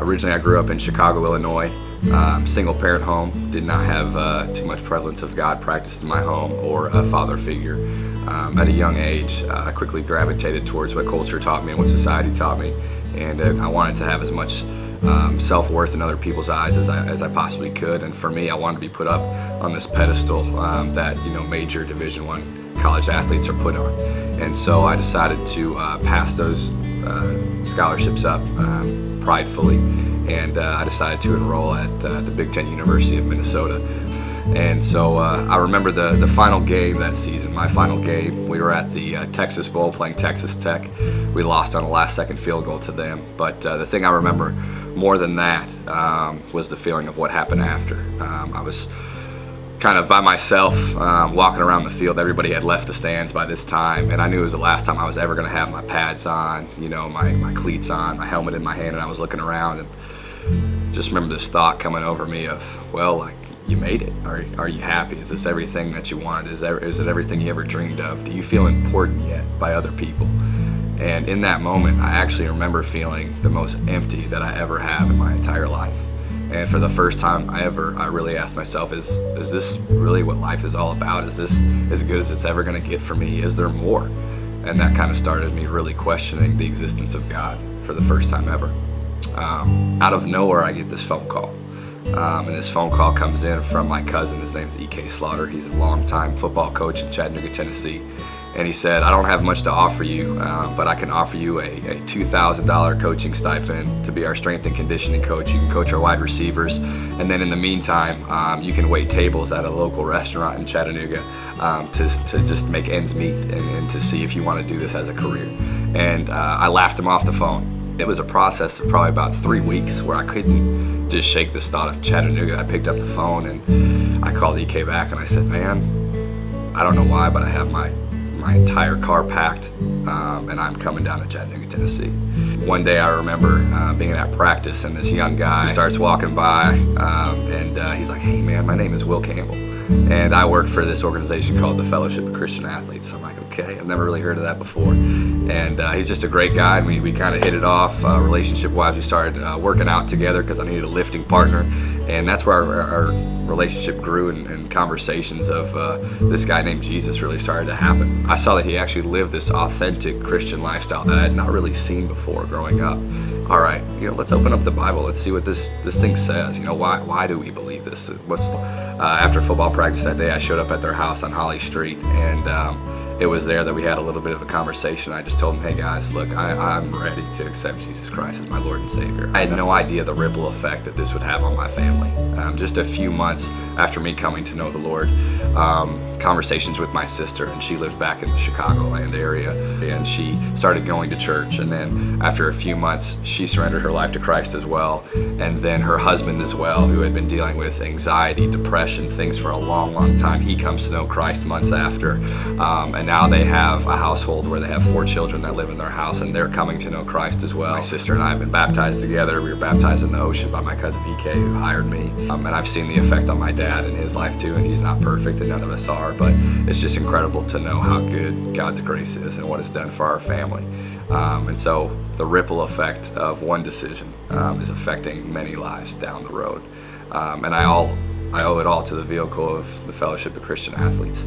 Originally, I grew up in Chicago, Illinois, single parent home. Did not have too much prevalence of God practiced in my home or a father figure. At a young age, I quickly gravitated towards what culture taught me and what society taught me, and I wanted to have as much self-worth in other people's eyes as I possibly could. And for me, I wanted to be put up on this pedestal that major Division I college athletes are put on. And so I decided to pass those scholarships up pridefully, and I decided to enroll at the Big Ten University of Minnesota. And so I remember the final game that season, my final game. We were at the Texas Bowl playing Texas Tech. We lost on a last-second field goal to them. But the thing I remember more than that was the feeling of what happened after. I was kind of by myself, walking around the field. Everybody had left the stands by this time, and I knew it was the last time I was ever going to have my pads on, my cleats on, my helmet in my hand, and I was looking around and just remember this thought coming over me of, well, like, you made it. Are you happy? Is this everything that you wanted? Is it everything you ever dreamed of? Do you feel important yet by other people? And in that moment, I actually remember feeling the most empty that I ever have in my entire life. And for the first time I really asked myself, is this really what life is all about? Is this as good as it's ever going to get for me? Is there more? And that kind of started me really questioning the existence of God for the first time ever. Out of nowhere, I get this phone call. And this phone call comes in from my cousin. His name's E.K. Slaughter. He's a longtime football coach in Chattanooga, Tennessee. And he said, I don't have much to offer you, but I can offer you a $2,000 coaching stipend to be our strength and conditioning coach. You can coach our wide receivers, and then in the meantime, you can wait tables at a local restaurant in Chattanooga to just make ends meet and to see if you want to do this as a career. And I laughed him off the phone. It was a process of probably about 3 weeks where I couldn't just shake this thought of Chattanooga. I picked up the phone and I called EK back and I said, man, I don't know why, but I have my entire car packed, and I'm coming down to Chattanooga, Tennessee. One day I remember being at practice, and this young guy starts walking by, and he's like, hey man, my name is Will Campbell, and I work for this organization called the Fellowship of Christian Athletes. So I'm like, okay, I've never really heard of that before. And he's just a great guy, and we kind of hit it off relationship-wise. We started working out together because I needed a lifting partner, and that's where our relationship grew, and conversations of this guy named Jesus really started to happen. I saw that he actually lived this authentic Christian lifestyle that I had not really seen before growing up. All right, let's open up the Bible. Let's see what this thing says. Why do we believe this? After football practice that day, I showed up at their house on Holly Street, and it was there that we had a little bit of a conversation. I just told him, hey guys, look, I'm ready to accept Jesus Christ as my Lord and Savior. I had no idea the ripple effect that this would have on my family. Just a few months after me coming to know the Lord, conversations with my sister, and she lived back in the Chicagoland area, and she started going to church, and then after a few months she surrendered her life to Christ as well, and then her husband as well, who had been dealing with anxiety, depression, things for a long time, he comes to know Christ months after, and now they have a household where they have 4 children that live in their house, and they're coming to know Christ as well. My sister and I have been baptized together. We were baptized in the ocean by my cousin EK, who hired me, and I've seen the effect on my dad and his life too, and he's not perfect, and none of us are, but it's just incredible to know how good God's grace is and what it's done for our family. And so the ripple effect of one decision is affecting many lives down the road. And I owe it all to the vehicle of the Fellowship of Christian Athletes.